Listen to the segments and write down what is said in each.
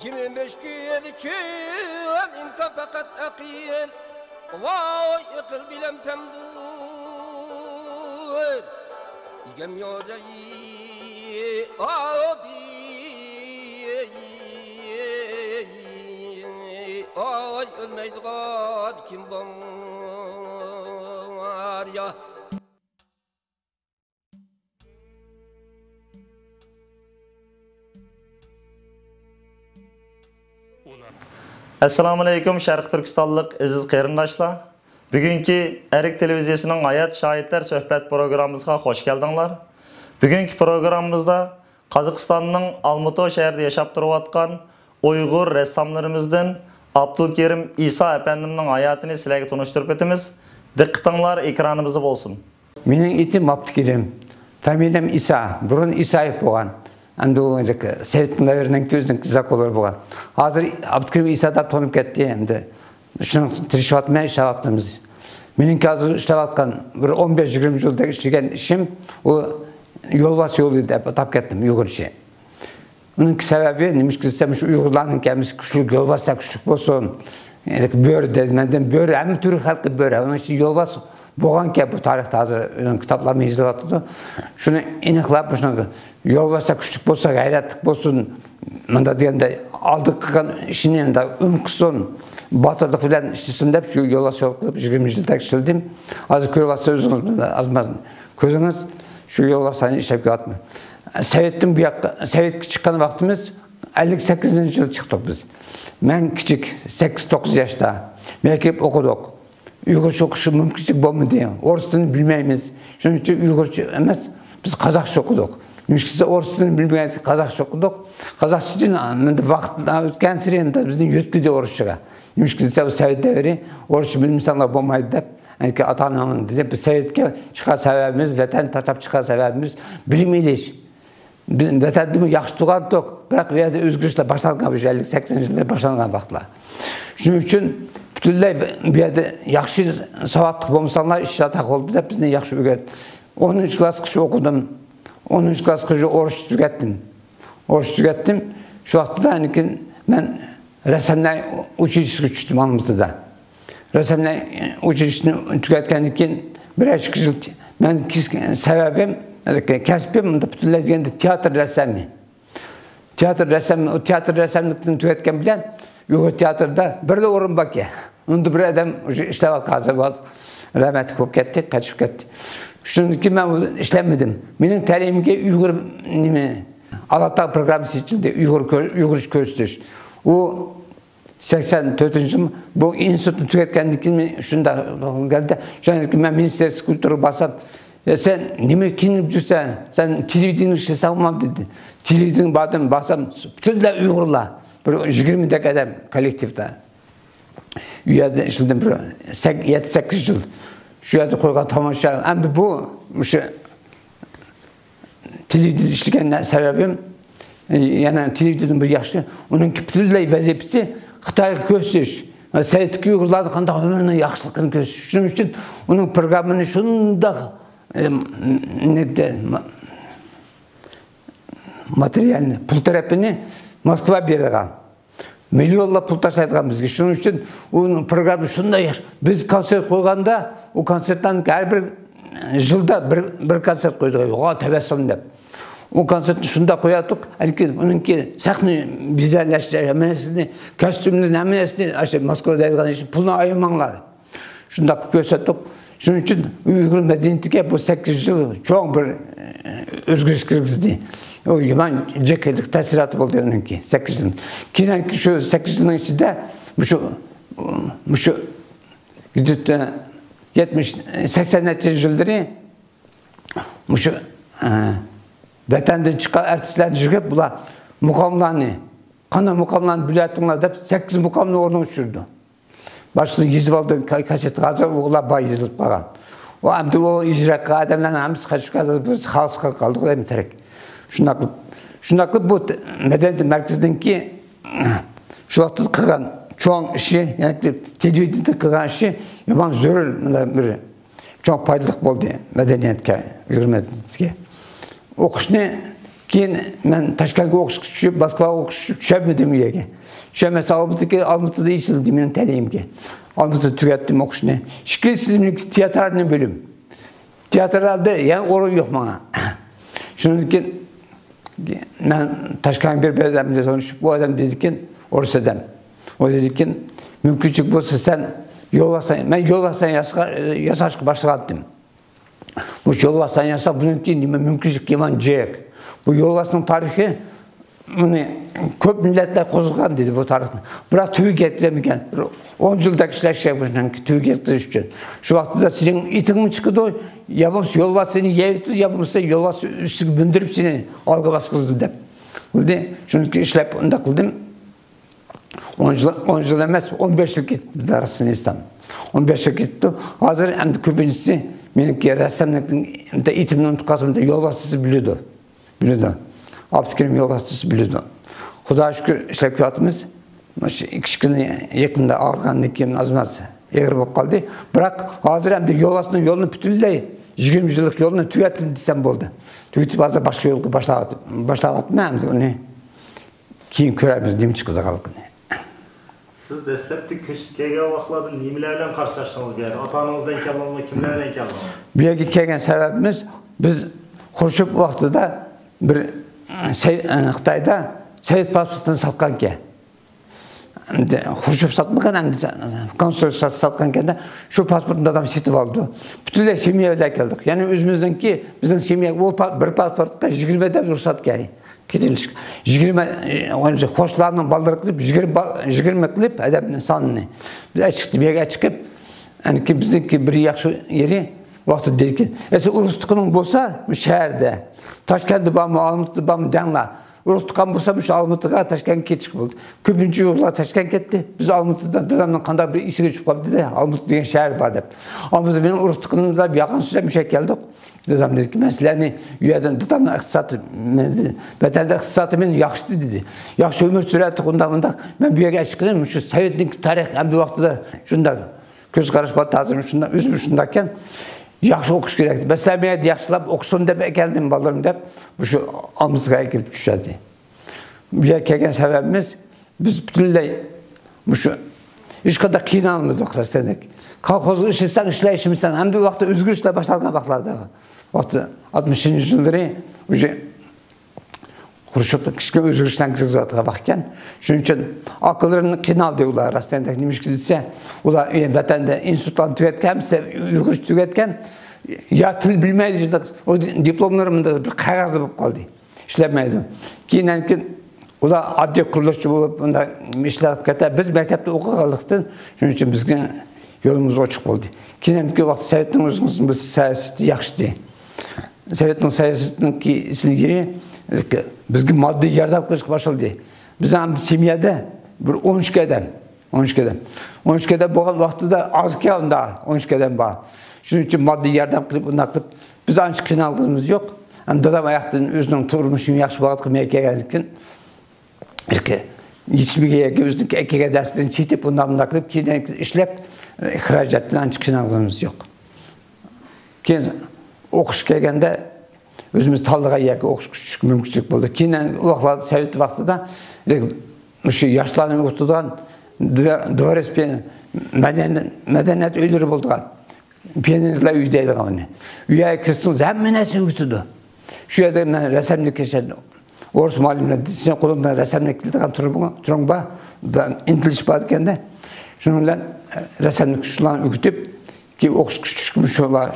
25 gün inta fakat akil vay akıl bilen pemdur İgem yorayı abi ay ölmeydiğen kim var ya Assalamu alaikum Şərq Türkistanlıq əziz qərindaşlar. Bugünkü Erik Televiziyasının Hayat Şahitler söhbət programımıza hoş geldinler. Bugünkü programımızda Qazaqistanның Almaty şəhərində yaşap duruyatqan Uyghur ressamlarımızdan Abdulkerim İsa efendimizin hayatını sizlerge tanıştırıp etimiz. Diqqətinizlər ekranımızda olsun. Mening itim Abdulkerim. Familiyam İsa. Burun İsayev bolğan. Anda Sovetning davridan ko'zdan kizak olur bolğan. Hazır Abdulkerim İsa da tanıp ketdi endi. Şunu tirişatmay işlewatmamız. Mening hazır işlewatkan bir 15-20 yılda işlegen işim o yolbas yolu dep atap ketdim Uygurca. Bunun sebebi neymiş ki şu Uygurlarning kemisi güçlük yolbasda güçlük bolsun. Böre dezmenden böre hem türü halkı böre. Onun için yolbas bolğan ki bu tarihte hazır kitaplarımı yazılatıdı. Şunu iniqlap şunu yolbasda güçlük bolsa gayretlik bolsun. Manda degende aldık kılgan işini de ümküsün batırdık filan işçisin dep şu yolbas yolqılıp 20 yılda işledim. Hazır körvatsa özünüz azmazın. Közünüz şu yolbasını işlep yatmı. Sovet'tin bu yakka, Sovet'e çıkan vaktimiz 58. yıl çıktık biz. Ben küçük, 8-9 yaşta. Mekip okuduk. Uygurca okuşu mümkünçük bolmadı. Orus dilini bilmeyimiz. Şunun için Uygurca emez, biz Kazakça okuduk. Mümkünse Orus dilini bilmeyiz, Kazakça okuduk. Kazakça için vakit ötken süreyim bizden yütküdü Orusçaga. Mümkünse o Sovet devri Orusçu bilmişsanlar bolmaydı dep. Yani ata-ananın dedi, biz Sovet'e çıkan sebebimiz, vatan tartap çıkan sebebimiz bilim iliş. Bizim vətənimizin yaxşılığını yox, bırak veya da özgürlüklə başlanğan 50-80 yılda başlanğan vaxtlar. Şunun üçün bütünlüy bir yerde yaxşı savatlıq olmuşsanlar işə taq oldu da bizden yaxşı öyrət. 10-cu klas qışı okudum. 10-cu klas qışı oruç tükettim. Oruç tükettim. Şu vaxtda da ben rəssamlar uçuşu düştüm Almatıda. Rəssamlar uçuşunu tüketkenlikten bir ay yıl ben sebebim Kəsbim bütünlüy degende tiyatr ressamı. Tiyatr ressamı, o tiyatr ressamlıktan tüketken bilen Uyghur tiyatrda bir de orun bak ya. Onda bir adam işlewat hazır var. Rahmetli olup ketdi, kaçıp ketdi. Şunun ki ben işlemedim. Benim təlimimge Uyghur Alatağ programı seçildi. Uyghur köstüş. O 84. yıl bu institutun tüketkenlikini şunda geldi. Şöyle ki ben Ministersi Kültürü basam. Ya sen nime kinip жүрsen, sen televizyonu işe savunmam dedi. Televizyon basam, bütün de Uygurlar. Bir 20 adam kolektifte. Üyede işledim bir 7-8 yıl. Şu yerde koygan tamaşa. Ama bu televizyon işlegen sebebim, yani televizyonun bir yaşı, onun bütün de vazifesi Xitayga gösteriş. Sovet'teki Uygurlar'ın qanday ömrünün yaxşılığını gösteriş. Şunun için onun programını şunda materyalini, pul tarafını Moskva bergan. Milyonla pul taşıyatgan bizge. Şunun için onun programı şunday. Biz konsert koyganda, o konsertten her bir yılda bir konsert koyduk. Oğa tebessüm dep. O konsertni şunda koyadık. Onunki sahne bizerleştirmesini, kostümünün hemenesini Moskova'da yazgan için pulunu ayırmanlar. Şunda gösterdik. Şunun için Uyghur medeniyetine bu 8 yıl çok bir özgürlük kirgizdi. O yaman cekelik təsiratı oldu onunki 8 yıl. Kiren ki şu 8 yılın içinde şu 70-80 yılları şu vatandan çıkan artistler çıkıp bular mukamlarını, qanday mukamlarını bilettiğinler de 8 mukamını oradan uçurdu. Başka yüzüp aldı kaset hazır oğlar bay yazılıp bakan. O amdı o icra adamlarla hamısı kaçıp kaldı, biz halsıqa kaldık, o da biterek. Şundaklı bu medeniyet merkezden ki şu vaxtda kılgan çoğun işi, yani tecvidinde kılgan işi yaman zörür bir çok paydalık oldu medeniyetke, Uyghur medeniyetke. Okuşunu Keyin men Toshkentga o'qishga tushib, Moskvaga o'qishga tushamadim yerga. Tushmasa Almatıda isildi mening taniyimga. Almatıda tugatdim o'qishni. Shikilsizlik teatrning bölüm. Teatrda yani o'rin yo'q menga. Shuning uchun men Toshkentga bir odam bilan tanishib, bu odam dediki, o'ris odam. O dediki, mümkünçük bo'lsa sen yo'lbasan, men yo'lbasan yasashga boshladim. Bu yo'lbasan yasak bundan keyin nima mümkünçük yomon jek. Bu yo'lbasning tarixi buni ko'p millatlar qo'zg'agan dedi bu tarixni. Biroq tugi ketmagan. 10 yilda ishlashga bundan tugi ketish uchun. Shu vaqtda sening itingmi chiqdi, ya bo'lmasa yo'lbasini yeydi, ya bo'lmasa yo'lbasi ustiga bindirib seni olga bosqizdi deb. Bildi? Shuning uchun ishlab unda qildim. 10 yıl emas, 15 yıl gitti darasını İslam. 15 yıl gitti. Hazır hem de köpüncüsü benimki ressamlıkta itimden tutkasımda yol vasıtası biliyordu. Abdülkerim yol vasıtası biliyordu. Xudoga şükür işlep-yatımız 2 gün yakında ağırganlık yemin azmaz eğer болып kaldı. Bırak hazır hem de yol vasıtının yolunu bütünley 20 yıllık yolunu tüyettim desem oldu. Tüyetip hazır başka yolu başlavatım hem de onu keyin köremiz nemi çıkıda kalkın. Siz destekli kelgen vaqtlarda nimeler bilan qarşılaşdınız yani? Ata-anangızdan kelganmi, kimlar bilan keldingiz? Bu yerga kelgan sababimiz biz Xurshid vaqtida bir Xitoyda Sovet pasportini sotgan ekan. Xurshid sotmagan, hamda konsul sotgan ekanda shu pasportni odam sotib oldi. Butunlay semya bilan keldik. Ya'ni o'zimizningki bizning semya bir pasportga 20 dan ruxsat kerak. Ketilish 20 xo'shlarning baldiri qilib 20 qilib adabning sonini biz chiqdi bu yerga chiqib aniki bizniki bir yaxshi yeri vaqtida deyki esa urustukning bo'lsa bu shaharda Toshkentda bormi Olmaotada bormi danglar urustukkan bo'lsa bu Olmaotaga Toshkentga ketish bo'ldi ko'pincha yo'qlar Toshkentga ketdi biz Olmaotadan dadamning qanday bir isiga chiqib qoldi-da Olmaota degan shahar bor deb biz mening urustukkanimda bir yaqin so'zlab bir keldik. Dedem dedi ki, ben sizlerini üyeden tutamın iqtisatı, vatanda iqtisatı men yaxşı dedi. Yaxşı ömür sürettik onda. Ben bir yere çıkıyorum, şu Sovetlik tarih hem de vaxtıda şunda göz karışma tazım şunda üzmüş şundakken yaxşı okuş gerekti. Ben sizlerine yaxşılap okusun dep geldim ballarım dep bu şu Almazga'ya gelip düşerdi. Bir yere kelgen sebebimiz biz bütünley bu şu iş kadar qiynalmadık rastladık. Kolxozga ishlatsan ishlayishimizdan hamda u vaqtda o'zgarishlar boshlangan vaqtlarda vaqtda 60 yilları уже Xurshid kichkina o'zgarishdan kechayotgan vaqt ekan. Shuning uchun aqllarini qiynaldi ular rastdan nima ish desa, ular vatanda institutlarni tugatgan, yurish tugatgan, ya til bilmaydi, o diplomlarimda bir qog'ozda bo'lib qoldi. Ishlatmaydi. Keyin ular oddiy qurilishchi bo'lib unda ishlab ketdi. Biz maktabda o'qiganlikdan shuning uchun bizga yolumuz açık oldu. Kinemdeki vaxt Sovetning o'zimizning bu siyosati yaxshi. Sovetning siyosatining ki ilgari bizga moddiy yordam qilishga boshladi. Biz ham semiyada bir 12 odam bo'lgan vaqtida ozga unda 12 odam bor. Shuning uchun moddiy yordam qilib unda qilib biz ancha qiynalganimiz yo'q. Dadam oyoqdan o'zining turmushini yaxshi vaqt qilmay kelganlikin yetishmagan o'zining akaga dastidan chetib bundan qilib keyin ishlab xarajatdan chiqishimiz yo'q. Keyin o'qish kelganda o'zimiz tanlagan yerga o'qishga tushishga mumkinlik bo'ldi. Keyin u vaqtlar Sovet vaqtida shu yoshlarning o'qitidan dvorец madaniyat uylari bo'lgan. Pionerlar uy deydigan uni. Uyga kirsangiz hamma narsa o'tidi. Shu yerda men rasmlik kesadi. O'ris muallimlar sen qo'limdan rasmlik qilgan turing ba intilish bor ekanda. Shuning bilan rasmlik shularni o'qitib ki o'qishga tushishga shular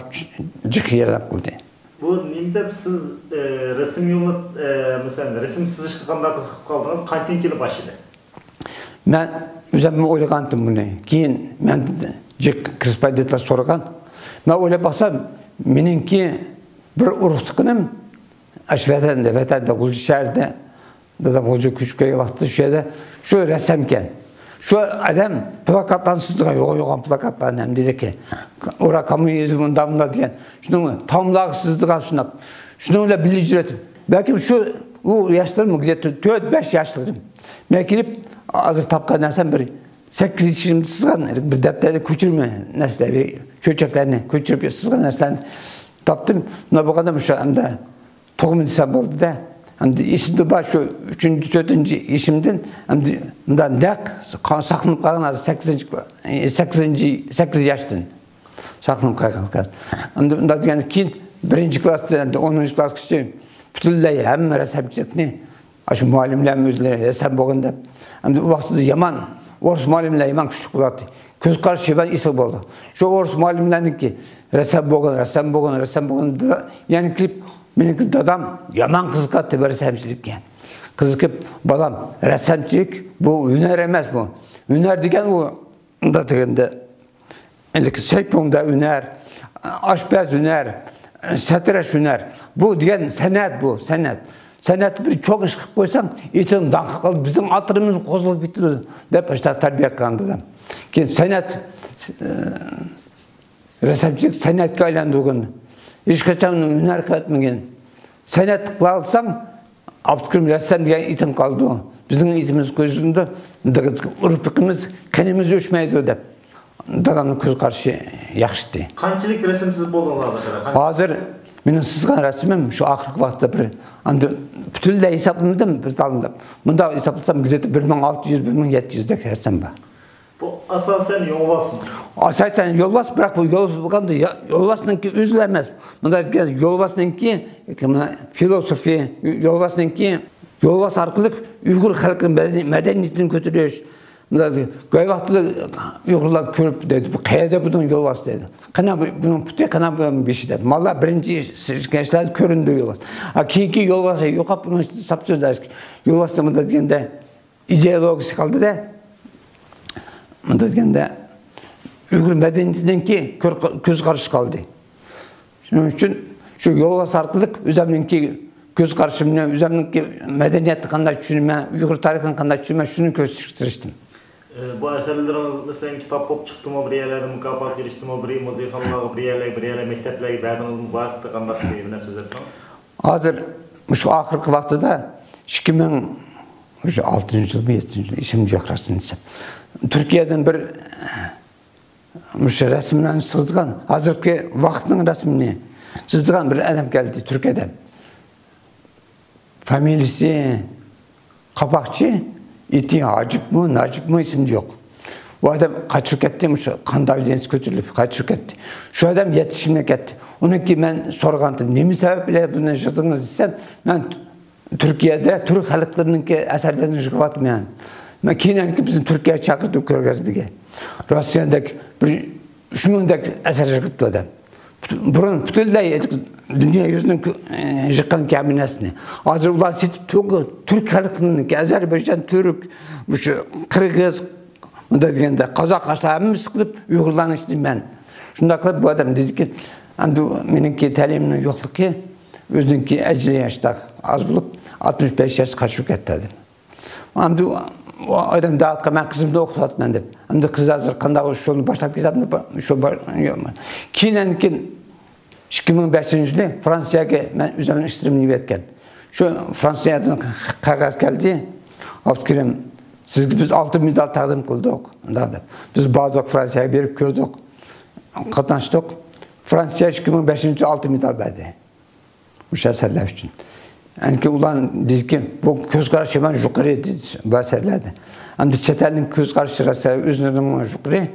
jiqiyarab qildi. Bu nimda siz resim yo'lini masalan resim chizishga qanday qiziqib qoldingiz? Qancha yil boshida? Men o'zim o'ylagandim buni. Keyin men korrespondentlar so'ragan. Men o'ylab baxsam, meningki bir urug'chiqinim vatanda G'ulji shahrida dadam G'ulji ko'chib kelgan vaqtda shu yerda shu rasm ekan. Shu odam plakatlarni chizgan, yo'g'on plakatlarni ham dediki, ora kommunizm undamda degan. Shuni tomlaq chizgan shunaq. Shuni o'ylab bilib yurdim. Balki shu u yoshlarım где-то 4-5 yoshlarım. Men kelib hozir topgan narsam bir 8 yashimda chizgan bir daftarda ko'chirma narsalar, cho'chaklarni ko'chirib chizgan narsalarni topdim. Buna bo'lganda o'sha hamda tug'im desam bo'ldi-da. Endi isimde var şu 3. 4. işimden endi bundan dak saqlanıp qalgan azı 8 yaştan saqlanıp qalgan. Endi unda degeni keyin 1. klassda endi 10. klassgacha butunlay hamma rasmchilikni aşı muallimlarimiz özleri rasam bo'lganda endi u vaqtda yomon o'ris muallimlar yomon kuchli bo'ladi. Ko'z qarashi yomon isil bo'ldi. Shu o'ris muallimlarniki rasam bo'lgan ya'ni klip meniki dadam yomon qiziqadi rasmchilikka. Qiziqib balam rasmchilik bu hunar emas bu. Hunar degan u unda deganda endi sayponda hunar, aşpaz hunar, satrash hunar. Bu degan san'at bu, san'at. San'at bir çok iş qilib qo'ysang, etin dаңқы qilib bizning atırımız qo'zg'alib bitirdi deb işte tarbiya qilgan dadam. Keyin san'at rasmchilik san'atga aylantirgan. Hech qachon hunar qilmagan. San'at qila olsang, Abdulkarim rassam degan itim qoldi. Bizning itimiz ko'zida urpiqimiz, qanimiz o'chmaydi deb. Dadamning ko'z qarashi yaxshi. Qanchalik rasmsiz bo'ldinglar? Hozir mening sızgan rasmim şu oxirgi vaqtda bir endi butunlay hisoblamadim bir tanlab. Bunda hisoblasam gazeta 1600-1700 dek rasm bor. Bu asosan yo'lbosmi? Asosan yo'lbos, biroq bu yo'lbos bo'lganda yo'lbosniki o'zli emas. Bunda yo'lbosniki filosofiya, yo'lbosniki yo'lbos orqali Uyg'ur xalqining madaniyatini ko'tarish. Goy vaqtida Uyg'urlar ko'rib dedi, bu qayerda bunun yo'lbos dedi. Qana bunun puti, qana bunun beshi dedi. Mallar birinchi gençler ko'rindi yo'lbos. Keyingi yo'lbos yo'qab buni sapsozlar. Yo'lbos deganda ideologiyasi qoldi-da. Bunda deganda Uyg'ur madaniyatininki ko'z qarashi qoldi. Shuning uchun shu yo'lbos orqali o'zimninki ko'z qarashimni, o'zimninki madaniyatni qanday tushunman, Uyg'ur tarixini qanday tushunman, shuni ko'rsatishdim. Bu eserlerimiz mesela kitap pop çıktı mı, bir yerlerde mükafat girişti mi, bir muzikalarga, bir yerler mekteplerge verdiniz mi, bu vakitte kandak diye bir ne söz ettim? Hazır şu ahırki vaxtıda 2006 yıl mı 7 yıl işim yok rasmını desem. Türkiye'den bir resimden sızdıgan, hazırki vaxtının resmini sızdıgan bir adam geldi Türkiye'den. Familisi Kapakçı, iti Acip mi, Nacip mi isimli yok. O adam kaçırık etti, kanda ödeniz götürülüp kaçırık etti. Şu adam yetişimine gitti. Onunki ben sorgandım, nemi sebeple bunu yaşadınız desem, ben Türkiye'de Türk halklarının eserlerini çıkıvatım yani. Ben ki bizim Türkiye'ye çakırdık görgezmeye. Rusya'daki bir şunundaki eser çıkıttı adam. Burun bütünlay dünya yüzünün yıkan kaminesini. Hazır ulan setip Türk halkının, Azerbaycan, Türk, Kırgız, Kazak aşağımı sıkılıp Uygurlarını içtim ben. Şunda kılıp bu adam dedi ki, menimki taliminin yokluk ki, özünki 50 yaşta az bulup 65 yaş kaçık etti dedim. O adam dağıtqa, ben kızımda okutatım ben dedim. Kız hazır kandağı şunu başlayıp gizabını, Keyin 2005 yılı Fransa'ya ben üzerine iştirimini etken. Şu Fransa'dan kağıt geldi. Abdülkarim, biz 6 medal takdim kıldık. Biz bazı Fransa'ya verip gördük. Katlaştık. Fransa'ya 2005 yılı 6 medal verdi. Bu eserler için. Yani ki ulan dedi ki bu göz karşı ben yukarı dedi bu eserlerde. Hem de çetelin göz karşı üzerine yukarı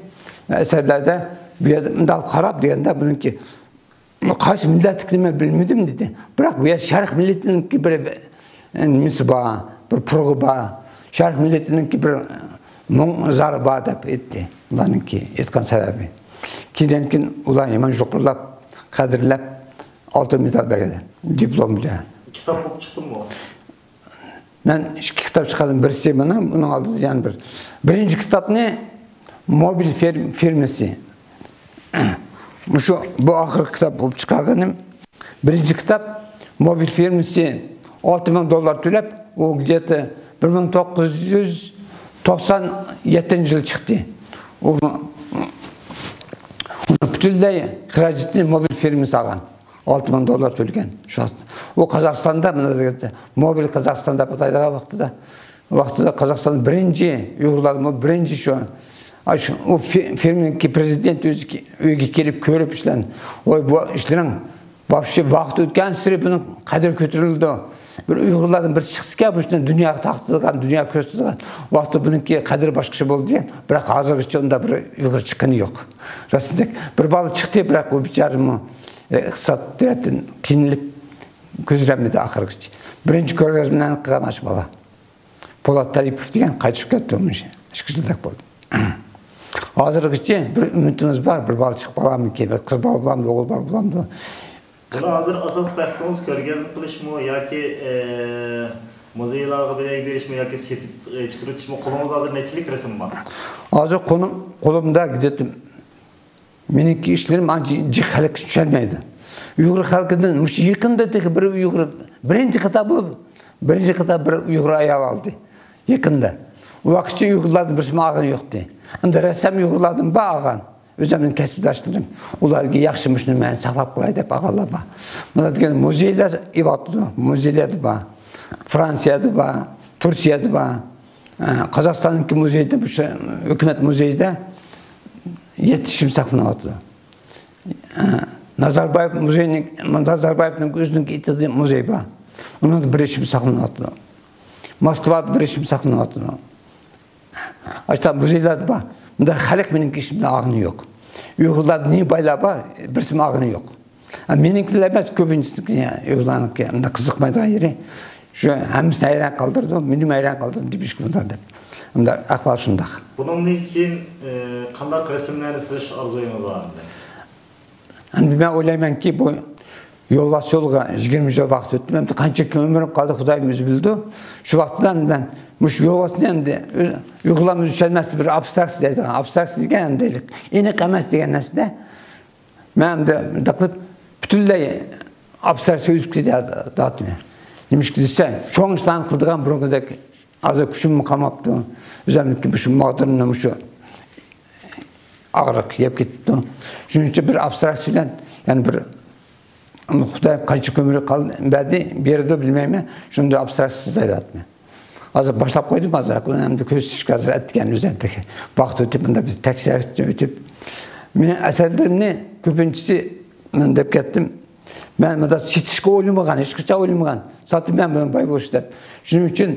eserlerde bir dal karab degende bununki kaç milletlikini bilmedim dedi. Bırak bu ya Şarkı milletinin bir misba, bir proba, Şarkı milletinin bir zarba da etti. Ulanınki etkan sebebi. Kidenkin ulan hemen jokurlap, kadirlap, altın medal verdi. Diplom bile. Kitap çıktı mı? Ben iki kitap çıkardım. Birisi bana, bunun aldı yani bir. Birinci kitap ne? Mobil firması. Bu ahır kitap çıkardım. Birinci kitap mobil firması $6.000 төлеп, o где-то 1997 yıl çıktı. Onu bütünlay kreditini mobil firması algan. $6.000 төлген. O Kazakistan'da mobil Kazakistan'da pataydağı vaxtıda Kazakistan'ın birinci Uygurlarımı birinci şu o firmanın ki prezident özü gelip görüp işlerin. Oy bu işlerin вообще vaqt o'tgan siri buning qadri ko'tarildi. Bir Uyg'urlardan bir chiqsa bu ishni dunyoga taqdirgan, dunyo ko'rsatgan vaqtda buningki qadri boshqacha bo'ldi degan. Biroq hozirgacha unda bir Uyg'ur chiqqani yo'q. Rasmda bir bola chiqdi, biroq u bichorami iqtisod tarafdan qiynalib ko'zlamadi oxirgacha. Birinchi ko'rgazmani qilgan ash bola. Po'lat Talipov degan qaytib ketdi o'mish. 2 yildak bo'ldi. Hozirgacha bir umidimiz bor, bir bola chiqib qolamiki, bir qiz bola bo'lamdi, o'g'il bola bo'lamdi. Buni hozir asos bahsimiz ko'rgazma qilishmi yoki muzeylarga belgi berishmi yoki setib chiqaritishmi? Qo'limizda hozir nechilik rasm bor? Hozir qo'limda gidetim. Meniki ishlarim ancha jihalak tushunmaydi. Uyg'ur xalqidan mush yaqindagi bir Uyg'ur birinchi qata bir Uyg'ur ayol oldi. Yaqinda. U vaqtda Uyg'urlarning bir smog'ini yo'qdi. Endi rasm Uyg'urlardan ba'g'an. O'zimning kasbdoshlarim ularga yaxshi mushni men saqlab qo'yay deb ag'allab. Mana degan muzeylar ivatdi, muzeylar bor. Fransiyada bor, Turkiyada bor. Qozog'istondagi muzeyda, bu hukumat muzeyida yetishim saqlanadi. Nazarbayevning o'zining itidi muzey bor. Uni bir ishim saqlanadi. Moskvada bir ishim saqlanadi. Ashta muzeylar bor. Bunda xalq mening ishimda ağını yo'q. Uyg'urlar ne baylaba birisi ağını yo'q. Meninkilar emas ko'pinchisi Uyg'urlarniki unda qiziqmaydigan yeri shu hammasini hayron qoldirdi, meni hayron qoldirdi deb ish qildi deb. Unda ahvol shunday. Bundan keyin qanday rasmlarni siz orzuyingiz bor? Endi men o'ylaymanki bu yo'lga 20 yil vaqt o'tdi. Men qancha umrim qoldi Xudoyim o'zi bildi. Shu vaqtdan men mush yo'lni endi Uyg'urlarimiz uchunmas bir abstraksiya deydi. Abstraksiya degan deylik. Aniq emas degan narsa. Men de qilib butunlay abstraksiya o'tib ketadi. Nimaga desa, cho'ng ishlarni qildigan birovdek hozir kuchim qamabdi. O'zimniki shu mo'g'dirni shu og'riq yeb ketdi. Shuning uchun bir abstraksiya bilan, ya'ni bir Xudoy qancha ko'mir qoldi, berdi bilmayman. Shunda abstraksiya deyapman. Hozir boshlab qo'ydim hozir. Endi ko'z tishkazir etgan o'zimdagi vaqt o'tib, bunda bir tekshirishdan o'tib. Mening asarlarimni ko'pinchisi men deb ketdim. Men bunda chetishga o'ylamagan, hech qachon o'ylamagan. Sotib men buni boy bo'lish deb. Shuning uchun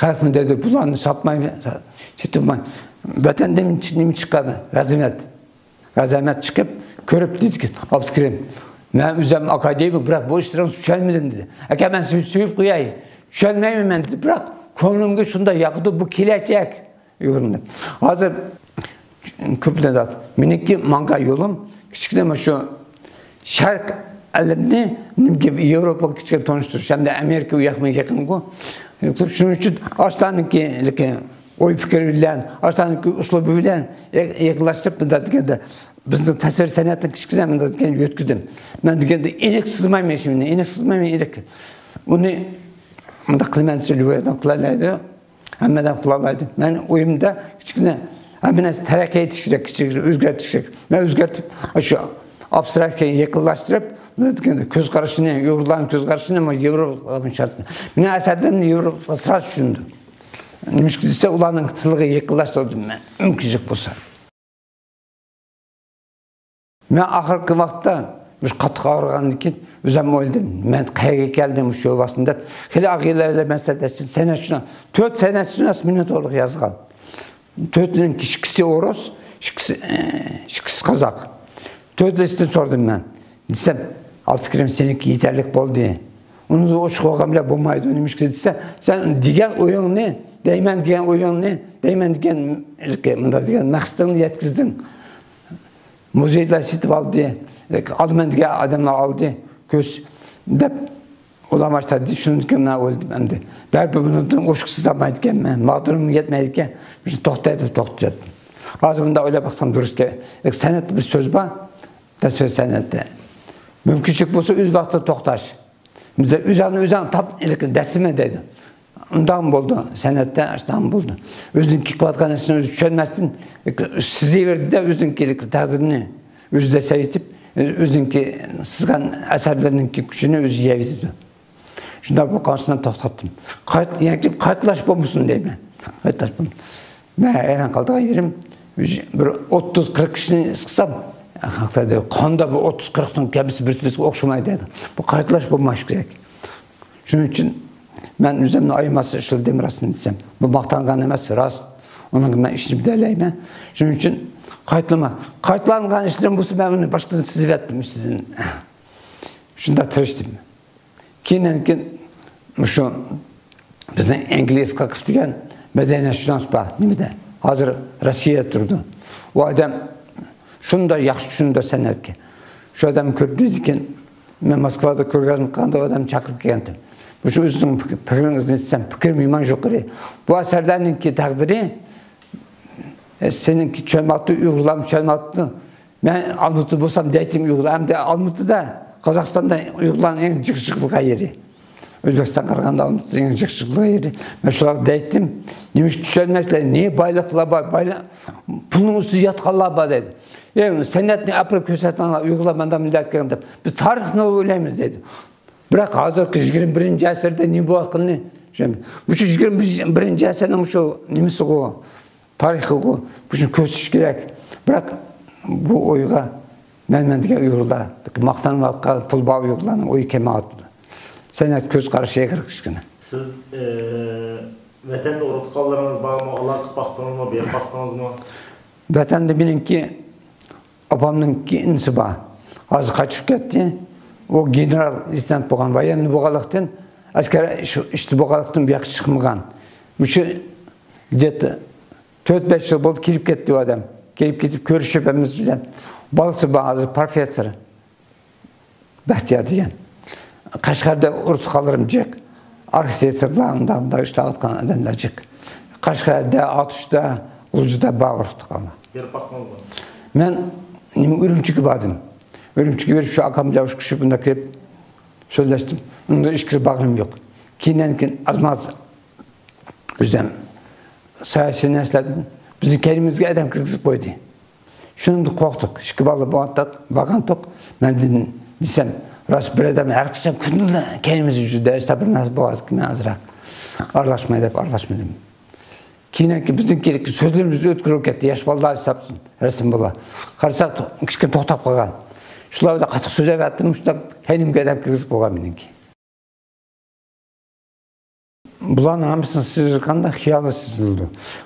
xalqim dedi, bularni sotmayman, setmayman. Vatandan nima chiqadi? G'azamat chiqib, ko'rib dedik, Abdukirim. Men o'zim akademik, biroq bu ishlarga tushunmadim dedi. Aka men sizni sevib qo'yay. Tushunmayman dedi, biroq ko'nglimga shunday yoqdi, bu kelajak yo'limda. Hozir ko'plar meniki manga yo'lim kichkina shu sharq alimni nimga Yevropaga kichkina tanishtirish hamda Amerika u yoqma yaqin-ku. Shuning uchun ashlaniki o'y fikr bilan, ashlaniki uslubi bilan yaqinlashtirib deganda bizning tasvir san'atini kichkina degan yo'tkizdim. Men deganda aniq sizmayman shuni, aniq sizmayman aniq. Uni bunda qilmanchi Lübeydan qilalaydi, hammadan qilalaydi. Men o'yimda kichkina hammanasi taraqqiy etish kerak, kichkina o'zgartirish kerak. Men o'zgartib, shu abstraksiyaga yaqinlashtirib, deganda ko'z qarashini, Uyg'urlarning ko'z qarashini Yevropaga shart. Meni asarlarimni Yevropaga sira tushundi. Nimaga desa, ularning tiliga yaqinlashtirdim men, mumkinlik bo'lsa. Men oxirgi vaqtda biz qattiq og'rigandan keyin o'zim o'yladim. Men qayerga keldim shu yo'l vositida. Xili ag'iylarlar masalasi sanatchini 4 sanatchini meni to'liq yozgan. 4ning ikkisi o'rus, ikkisi qozoq. 4tasini so'radim men. Desam, Abdukirim seniki yetarli bo'ldi. Uni o'chiq olgan bilan bo'lmaydi. Nimaga desa, sen degan o'yingni, deyman degan bunda degan maqsadingni yetkizding. Muzeylar setib oldi, olman degan odamlar oldi, ko'z deb ulamashtirdi. Shundan keyin men o'ldim endi. Baribir buni o'shqisiz olmaydi ekanman, maqdurim yetmaydi ekan, shuni to'xtatdim. Hozir bunda o'ylab baxsam durustga, san'at bir so'z bor, tasvir san'ati. Mumkinlik bo'lsa o'z vaqtida to'xtash. Biz o'zini tap dastima deydi. Undan bo'ldi, san'atda ashtan bo'ldi. O'zining qilayotgan ishini o'zi tushunmasdan sizverdi-da o'zining taqdirini o'zida saytib, o'zining sizgan asarlarining kuchini o'zi yeydi. Shunda bu qonundan to'xtatdim. Qaytlash bo'lmasin deyman. Qaytlash bo'lmasin. Men ayran qolgan yerim bir 30-40 kishini siqsam, dedi, qanda bu 30-40'ın kemisi birisi okşamaydı dedi. Bu qaytlaş bulmaş gerek. Şunun için ben üzerine ayırması işledim rastını desem. Bu maqtangan emas, rast. Onun ben işini bileleyim. Şunun için qaytlama. Qaytlangan işlerim bu ben onu başkasını sizi ettim sizin. Şunda tırıştım. Keyin şu bizden İngiliz kakıf degan medeniyet şunans var. Nimede? Hazır Rossiya durdu. O adam şunda yaxşı düşündü senetki. Şu adam köprüydü ki ben Moskvada körgazım kanda o adam çakırıp geldim. Bu şu üzüm fikirinizni etsem, fikrim iman jokiri. Bu eserlerinki takdiri seninki çömeltli, uygulam çömeltli. Ben Almutlu bulsam deytim uygulam. Hem de Almutlu'da Kazakistan'da uygulanan en çıkışıklığa yeri. Özbekistan qaraganda Almutlu'da en çıkışıklığa yeri. Ben şular deytim. Nemiş düşelmezler, niye baylıqla bayla pulun üstü yatqanlar var dedi. Yani senetini apırıp kösetanlar uygulamanda millet geldi. Biz tarih ne öyleyimiz dedi. Bırak hazır 21. asırda ne bu hakkını? Bu şu 21. asırda şu nemesi o, tarihi o, bu şu kösüş gerek. Bırak bu oyga menmendige uygula, maqtan valqa pul bağ uygulanan oy keme atdı. Senet köz karşıya kırıkışkını. Siz vatanda urutqanlarınız barmı, alaqıb baxdınız mı, berib baxdınız mı? Vatanda benimki apamnınki inisi var. Az kaçıp ketdi. O general leytenant bolgan, военный bolganlıqdan askeri işte bolganlıqdan bir yaxşı çıkmagan. Müşü где-то 4-5 yıl bolup kelip ketdi o adam. Kelip ketip görüşüp hepimiz bilen. Balısı bazı profesör. Bahtiyar degan. Qashqarda urus qalırım jek. Arxitektorlarında işte atkan adamlar jek. Qashqarda, Atuşda, Uljuda bağırdı qalma. Berib baxdınız mı? Men Ürümçiге bardım. Ürümçiге berip şu akam javuş kişi bunda kirip sözleştim. Onda işkir bağırım yok. Keyin azmaz üzem sayesini esledim. Bizi kendimizge adam kirgizip koydu. Şunu korktuk. İşki balı bakan tok. Ben desem, rast bir adam herkesten kündüle kendimizi yüzüde estabir nasıl boğazdık men azırak. Arlaşmayı deyip arlaşmadım. Keyin bizden sözlerimizi ötkürüp ketdi. Yaş ballar hesapsın. Resim bola. Qarsak kişken to'xtab qolgan. Shularda qattiq so'zlab atdim, shunda kendimge adam kirgizib qo'ygan meniki. Bularning hammasini sizirganda xiyoli sizildi.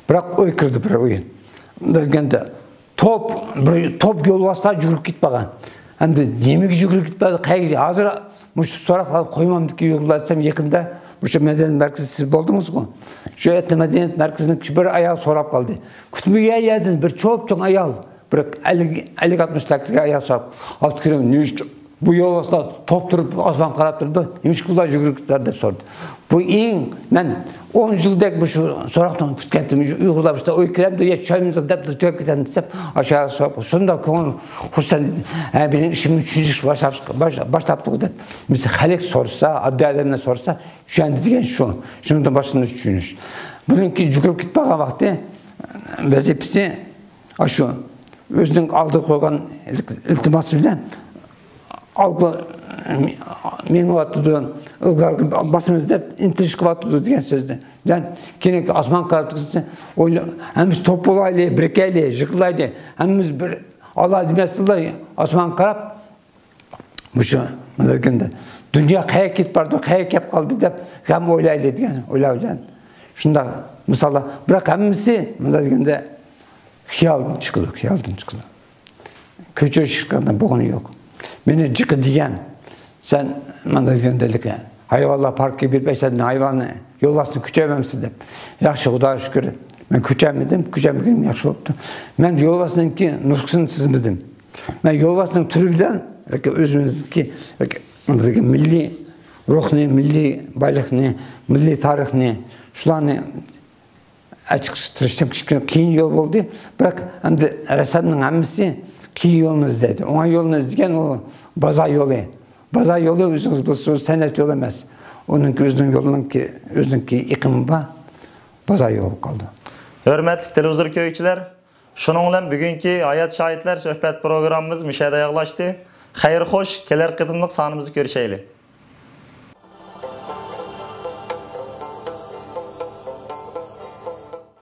Biroq o'y kirdi bir o'yin. Deganda top yo'l vosita yugurib ketmagan. Endi nimaga yugurib ketmadi? Qayerga? Hozir mush so'roqlarni qo'ymamdiki yo'qlatsam yaqinda Şu medeniyet merkezi siz buldunuz mu? Şu etli medeniyet merkezinin bir ayal sorap kaldı. Kütübeye geldiniz bir çok ayal. Bırak 50-60 dakika ayal sorap. Abdülkerim ne işte bu yol aslında top durup asman karap durdu. Nemiş kulağı yuguruklar dep sordu. Bu en ben 10 yıldak bu şu soraktan kütkendim. Uygulamışta o kirem de yaşayımızda dep tükep giden desem aşağı sorap. Şunda konu Hüseyin benim işim 3. başlaptı da. Mesela halek sorsa, adli adamına sorsa şu an degen şu. Şunun da başını düşünüş. Bununki yugurup gitmegen vakti vazifesi şu. Özünün aldığı koygan iltiması bilen algı meni vatıdığın ılgargı basımızda intirişki vatıdığı degen sözde. Yani kenek asman kalıptıkçı hemiz top olaylı, birkeyle, yıkılaylı, hemiz bir Allah demesiyle asman karap bu şu mülkünde. Dünya kaya git bardı, kaya kep kaldı deyip hem oylaylı degen, oylaylı. Şunda misalla bırak hemisi mülkünde hiyaldan çıkılır. Köçü şirketinden boğunu yok. Beni çıkı diyen, sen mülkündelik hayvanlar parkı bir beşedin hayvanı yol bastın küçememsin deyip. Yaxşı Xudoga şükür. Ben küçemedim, küçemedim yaxşı oldu. Ben yol bastınki nuskısını çizmedim. Ben yol bastın türü bilen özümüzdeki milli ruhni, milli baylıqni, milli tarixni, şularni açıkçası keyin yol oldu. Bırak endi resamның hammasi keyin yolunu izledi. Ona yolunu izleyen o baza yolu. Baza yolu özünüz bilsiz, senet yolu emas. Onun özününki iqimi var. Baza yolu kaldı. Hörmətli televizor köykçiler, şunun bilen bugünkü Hayat Şahitler söhbət programımız müşahede yaklaştı. Hayır hoş, keler kıdımlık sanımızı görüşeyle.